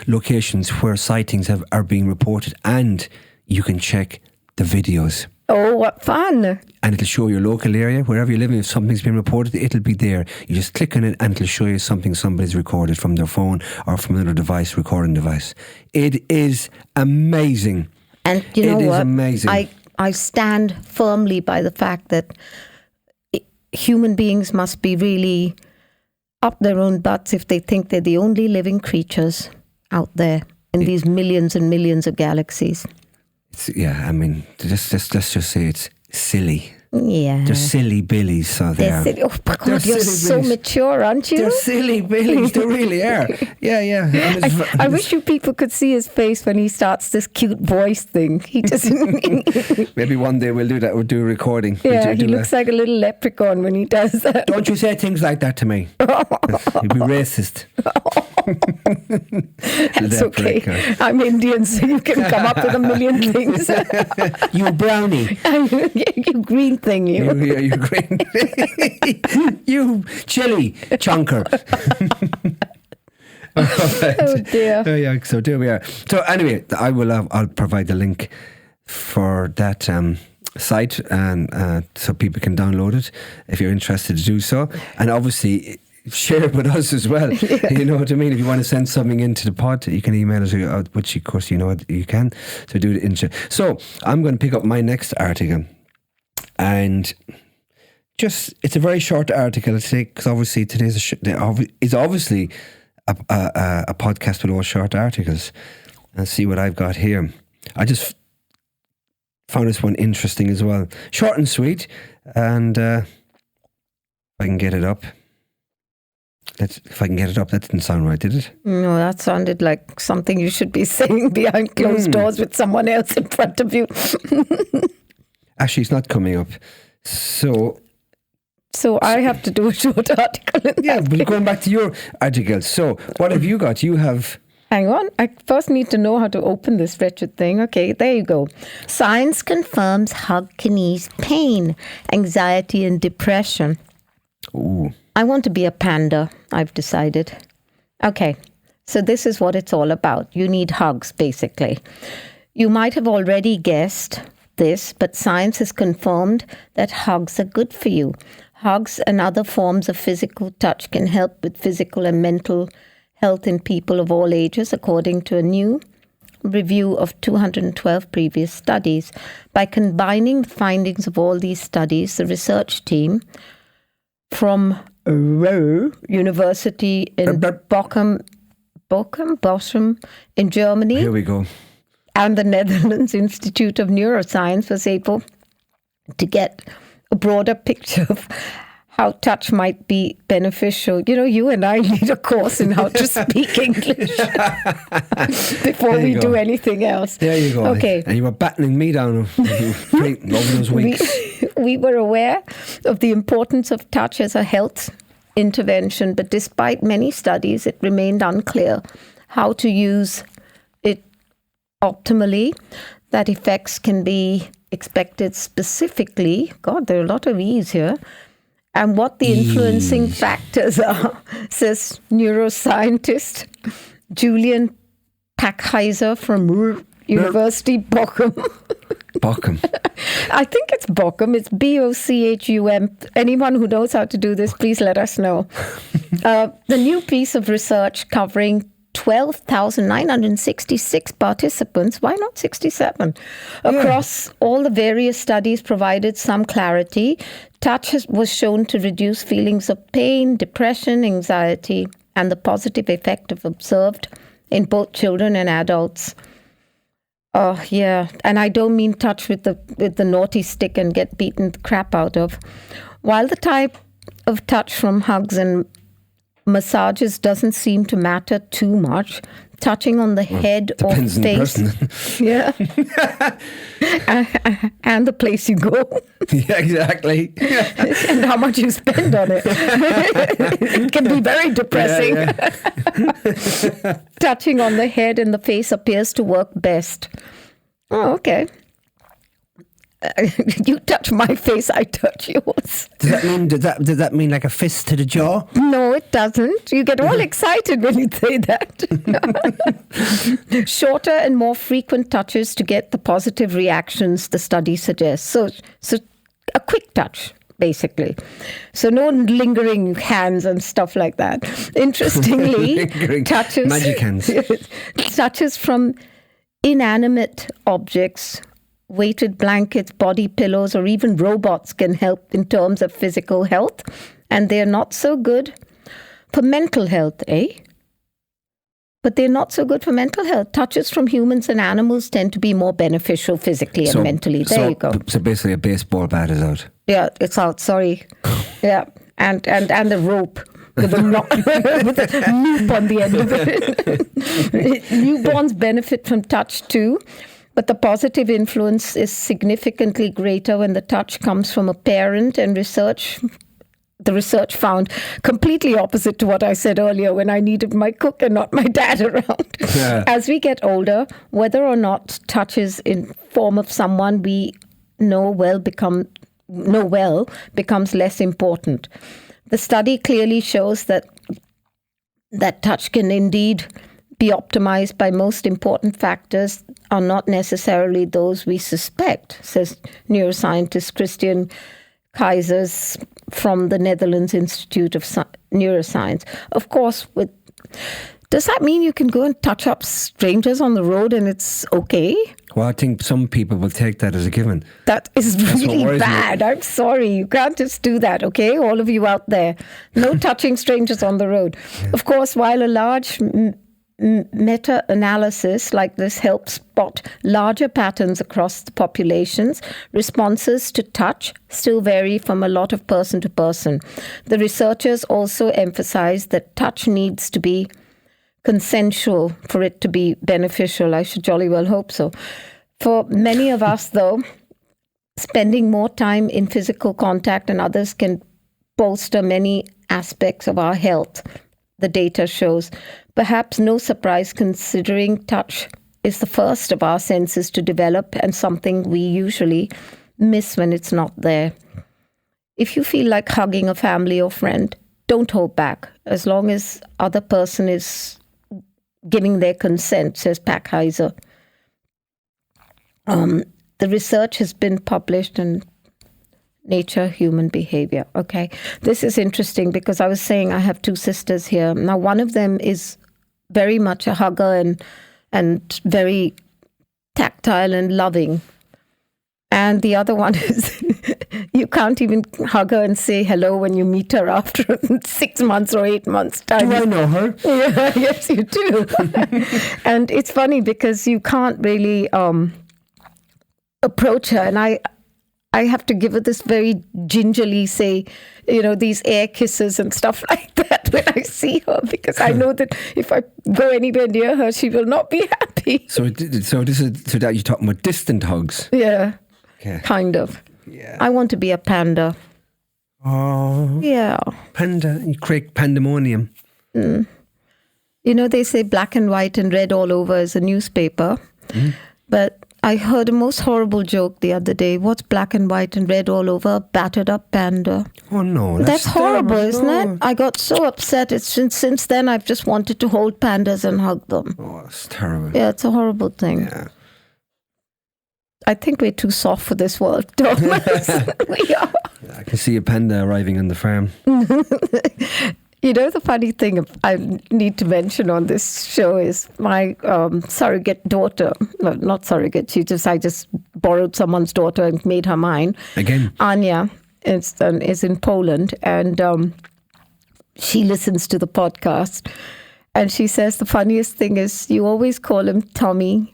locations where sightings are being reported, and you can check the videos. Oh, what fun. And it'll show your local area, wherever you're living. If something's been reported, it'll be there. You just click on it and it'll show you something somebody's recorded from their phone or from another recording device. It is amazing. And you know what? It is amazing. I stand firmly by the fact that human beings must be really up their own butts if they think they're the only living creatures out there in these millions and millions of galaxies. Let's just say it's silly. Yeah. They're silly billies, so they are. Oh my God, you're so mature, aren't you? They're silly billies, they really are. Yeah. I wish you people could see his face when he starts this cute voice thing. He doesn't. Maybe one day we'll do that. We'll do a recording. Yeah, he looks like a little leprechaun when he does that. Don't you say things like that to me. You'd be racist. That's okay. I'm Indian, so you can come up with a million things. You brownie. You green thing, you. You green. You chili chunker. Right. Oh dear. Oh yeah. So there we are. So anyway, I'll provide the link for that site, and so people can download it if you're interested to do so, and obviously share it with us as well. Yeah. You know what I mean? If you want to send something into the pod, you can email us, which of course you know you can. So do it. So I'm going to pick up my next article, and it's a very short article because obviously today's is obviously a podcast with all short articles. And see what I've got here. I just found this one interesting as well, short and sweet, and if I can get it up. If I can get it up, that didn't sound right, did it? No, that sounded like something you should be saying behind closed doors with someone else in front of you. Actually, it's not coming up. So I have to do a short article. But going back to your article. So what have you got? You have... Hang on. I first need to know how to open this wretched thing. Okay, there you go. Science confirms hug can ease pain, anxiety and depression. Ooh. I want to be a panda, I've decided. Okay, so this is what it's all about. You need hugs, basically. You might have already guessed this, but science has confirmed that hugs are good for you. Hugs and other forms of physical touch can help with physical and mental health in people of all ages, according to a new review of 212 previous studies. By combining the findings of all these studies, the research team from University in Bochum in Germany. Here we go. And the Netherlands Institute of Neuroscience was able to get a broader picture of how touch might be beneficial. You know, you and I need a course in how to speak English before we do anything else. There you go. Okay. And you were battening me down over those weeks. We were aware of the importance of touch as a health intervention, but despite many studies, it remained unclear how to use it optimally, that effects can be expected specifically. God, there are a lot of E's here. And what the influencing factors are, says neuroscientist Julian Packheiser from University Bochum. Bochum. I think it's Bochum. It's Bochum. Anyone who knows how to do this, please let us know. The new piece of research covering 12,966 participants, why not 67? Across all the various studies provided some clarity. Touch was shown to reduce feelings of pain, depression, anxiety, and the positive effect of observed in both children and adults. Oh, yeah. And I don't mean touch with the naughty stick and get beaten the crap out of. While the type of touch from hugs and massages doesn't seem to matter too much, touching on the head or face, yeah, and the place you go, yeah, exactly, and how much you spend on it, it can be very depressing. Yeah. Touching on the head and the face appears to work best. Oh, okay. You touch my face, I touch yours. Does that mean like a fist to the jaw? No, it doesn't. You get all excited when you say that. Shorter and more frequent touches to get the positive reactions, the study suggests. So a quick touch, basically. So no lingering hands and stuff like that. Interestingly, touches, magic hands. touches from inanimate objects, weighted blankets, body pillows, or even robots can help in terms of physical health. And they're not so good for mental health, But they're not so good for mental health. Touches from humans and animals tend to be more beneficial physically and mentally. There you go. So basically a baseball bat is out. Yeah, it's out, sorry. Yeah, and the rope. With a loop on the end of it. Newborns benefit from touch too. But the positive influence is significantly greater when the touch comes from a parent, and the research found completely opposite to what I said earlier when I needed my cook and not my dad around. Yeah. As we get older, whether or not touch is in form of someone we know well becomes less important. The study clearly shows that touch can indeed be optimized by most important factors are not necessarily those we suspect, says neuroscientist Christian Keizers from the Netherlands Institute of Neuroscience. Of course, does that mean you can go and touch up strangers on the road and it's okay? Well, I think some people will take that as a given. That is really bad. I'm sorry. You can't just do that, okay? All of you out there. No touching strangers on the road. Yeah. Of course, while a large meta-analysis like this helps spot larger patterns across the populations, responses to touch still vary from a lot of person to person. The researchers also emphasize that touch needs to be consensual for it to be beneficial. I should jolly well hope so. For many of us, though, spending more time in physical contact and others can bolster many aspects of our health, the data shows. Perhaps no surprise considering touch is the first of our senses to develop and something we usually miss when it's not there. If you feel like hugging a family or friend, don't hold back as long as other person is giving their consent, says Packheiser. The research has been published in Nature, Human Behavior. Okay, this is interesting because I was saying I have two sisters here. Now, one of them is very much a hugger and very tactile and loving. And the other one is you can't even hug her and say hello when you meet her after 6 months or 8 months' time. Do I know her? Yeah, yes, you do. And it's funny because you can't really approach her. And I I have to give her this very gingerly say, these air kisses and stuff like that when I see her, because I know that if I go anywhere near her, she will not be happy. So that you're talking about distant hugs. Yeah, Okay. kind of. Yeah. I want to be a panda. Oh. Yeah. Panda. You create pandemonium. They say black and white and red all over is a newspaper. But I heard a most horrible joke the other day. What's black and white and red all over? Battered up panda. Oh no, That's horrible, terrible. isn't it? I got so upset. Since then, I've just wanted to hold pandas and hug them. Oh, it's terrible. Yeah, it's a horrible thing. Yeah. I think we're too soft for this world, Thomas. We are. I can see a panda arriving on the farm. The funny thing I need to mention on this show is my surrogate daughter. Well, not surrogate. I just borrowed someone's daughter and made her mine. Again? Anya is in Poland, and she listens to the podcast. And she says the funniest thing is you always call him Tommy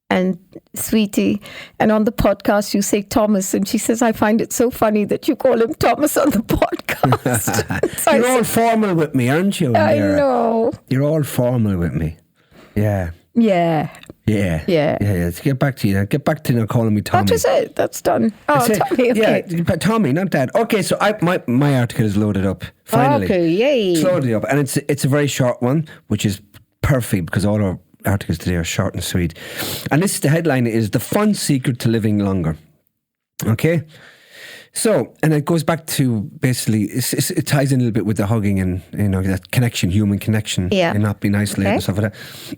and Sweetie, and on the podcast you say Thomas, and she says, I find it so funny that you call him Thomas on the podcast. So You're all formal with me, aren't you? I Indira? know. You're all formal with me. Yeah. Yeah. Yeah. Yeah. Let's get back to you now. Get back to now calling me Tommy. That was it. That's done. Oh, That's it. Tommy, okay. Yeah, but Tommy, not Dad. Okay, so my article is loaded up. Finally. Okay, yay. It's loaded up. And it's a very short one, which is perfect because all our articles today are short and sweet. And the headline is The Fun Secret to Living Longer. Okay? So, and it goes back to basically, it ties in a little bit with the hugging and, that connection, human connection. Yeah. And not being isolated and stuff like that.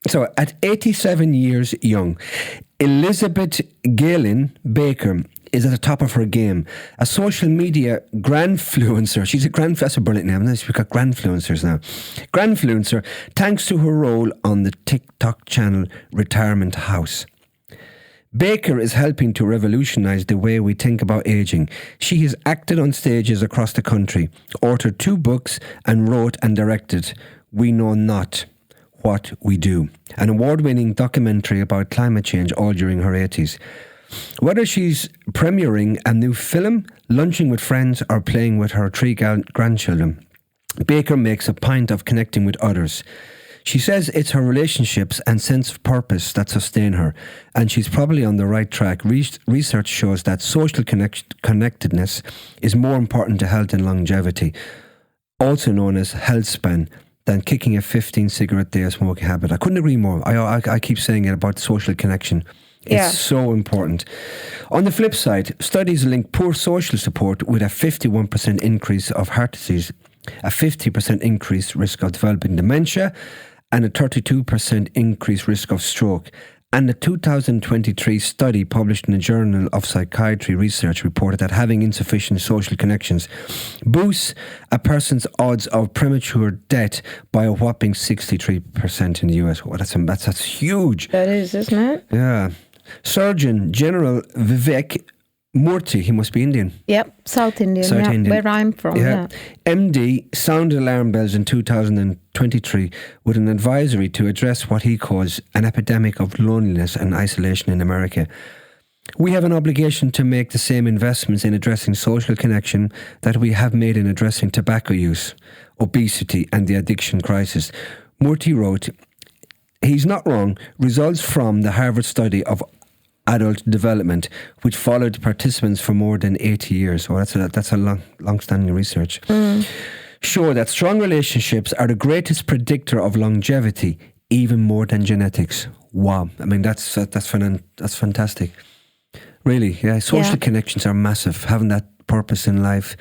So, at 87 years young, Elizabeth Galen Baker is at the top of her game. A social media grandfluencer. She's that's a brilliant name. We've got grandfluencers now. Grandfluencer, thanks to her role on the TikTok channel Retirement House. Baker is helping to revolutionise the way we think about ageing. She has acted on stages across the country, authored 2 books, and wrote and directed We Know Not What We Do, an award-winning documentary about climate change, all during her 80s. Whether she's premiering a new film, lunching with friends, or playing with her 3 grandchildren, Baker makes a point of connecting with others. She says it's her relationships and sense of purpose that sustain her, and she's probably on the right track. Research shows that social connectedness is more important to health and longevity, also known as health span, than kicking a 15-cigarette day smoking habit. I couldn't agree more. I keep saying it about social connection. It's so important. On the flip side, studies link poor social support with a 51% increase of heart disease, a 50% increased risk of developing dementia, and a 32% increased risk of stroke. And the 2023 study published in the Journal of Psychiatry Research reported that having insufficient social connections boosts a person's odds of premature death by a whopping 63% in the US. Oh, that's huge. That is, isn't it? Yeah. Surgeon General Vivek Murthy, he must be Indian. Yep, South Indian, where I'm from. Yeah. MD sounded alarm bells in 2023 with an advisory to address what he calls an epidemic of loneliness and isolation in America. We have an obligation to make the same investments in addressing social connection that we have made in addressing tobacco use, obesity, and the addiction crisis. Murthy wrote, he's not wrong. Results from the Harvard study of adult development, which followed participants for more than 80 years. Oh, that's a long-standing research. Show that strong relationships are the greatest predictor of longevity, even more than genetics. Wow. I mean, that's fantastic. Really, yeah. Social connections are massive. Having that purpose in life,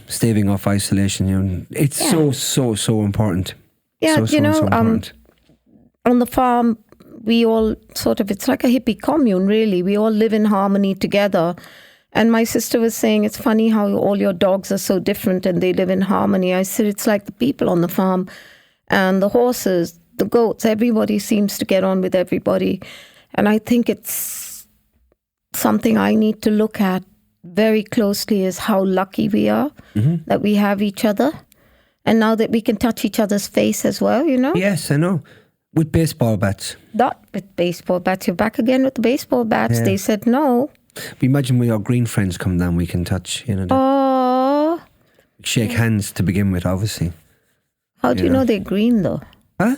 staving off isolation, it's so important. Yeah, so important. On the farm, we all it's like a hippie commune, really. We all live in harmony together. And my sister was saying, it's funny how all your dogs are so different and they live in harmony. I said, it's like the people on the farm and the horses, the goats, everybody seems to get on with everybody. And I think it's something I need to look at very closely, is how lucky we are that we have each other. And now that we can touch each other's face as well, Yes, I know. With baseball bats. Not with baseball bats. You're back again with the baseball bats. Yeah. They said no. But imagine when our green friends come down, we can touch, Oh, shake hands to begin with, obviously. how do you know they're green though? Huh?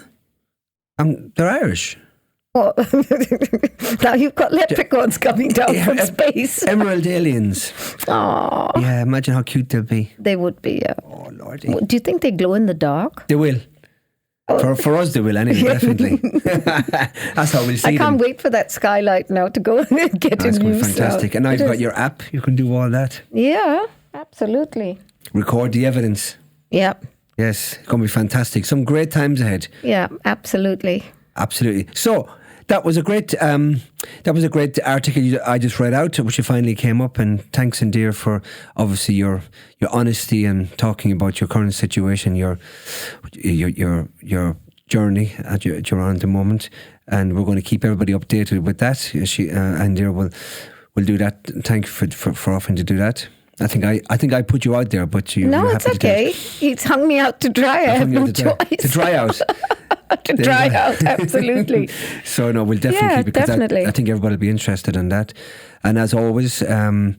They're Irish. Oh. Now you've got leprechauns coming down from space. Emerald aliens. Oh, Yeah, imagine how cute they'll be. they would be. Oh, Lordy. Do you think they glow in the dark? They will. For us, they will anyway, definitely. That's how we'll see them. I can't wait for that skylight now to go and get That's a going to new be fantastic. sound. And now you've It got is. your app. You can do all that. Yeah, absolutely. Record the evidence. Yeah, Yes, it's going to be fantastic. Some great times ahead. yeah, absolutely. Absolutely. So that was a great article I just read out, which you finally came up. And thanks, Indira, for obviously your honesty and talking about your current situation, your journey that you're on at the moment. And we're going to keep everybody updated with that. Indira will do that. Thank you for offering to do that. I think I put you out there, but you. No, you're it's happy to do okay. it. He's hung me out to dry. I have no choice. To dry out. To dry out, absolutely. So no, we'll definitely Yeah, because definitely. I think everybody will be interested in that. And as always, everything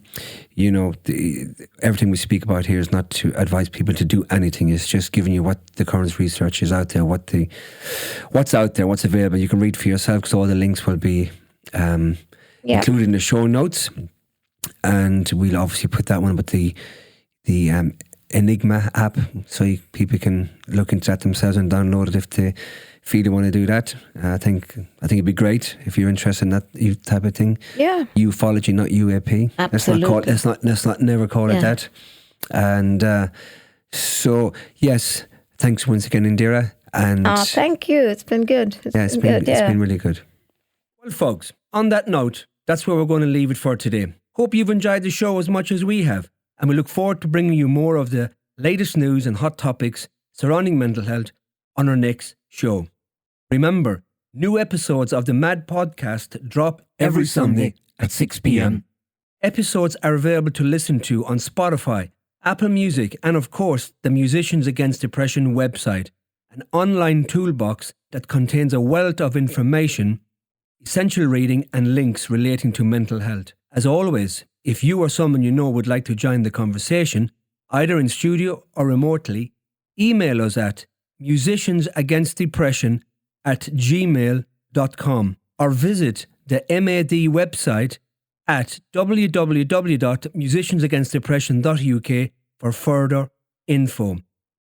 we speak about here is not to advise people to do anything. It's just giving you what the current research is out there, what's out there, what's available. You can read for yourself because all the links will be included in the show notes. And we'll obviously put that one with the Enigma app, so people can look into that themselves and download it if they feel they want to do that. I think it'd be great if you're interested in that type of thing. Yeah. Ufology, not UAP. Absolutely. Let's not never call it that. And so yes, thanks once again, Indira. And thank you. It's been good. It's been really good. Well, folks, on that note, that's where we're going to leave it for today. Hope you've enjoyed the show as much as we have, and we look forward to bringing you more of the latest news and hot topics surrounding mental health on our next show. Remember, new episodes of the Mad Podcast drop every Sunday at 6 p.m. Episodes are available to listen to on Spotify, Apple Music, and of course, the Musicians Against Depression website, an online toolbox that contains a wealth of information, essential reading, and links relating to mental health. As always, if you or someone you know would like to join the conversation, either in studio or remotely, email us at musiciansagainstdepression@gmail.com or visit the MAD website at www.musiciansagainstdepression.uk for further info.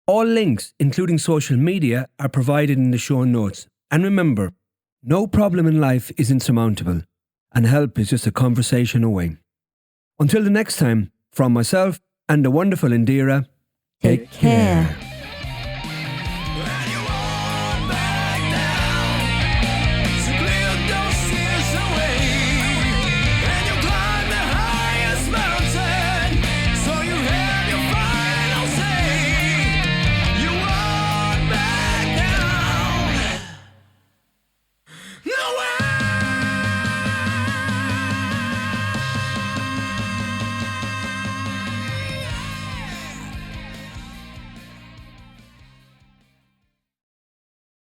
All links, including social media, are provided in the show notes. And remember, no problem in life is insurmountable, and help is just a conversation away. Until the next time, from myself and the wonderful Indira, Take care.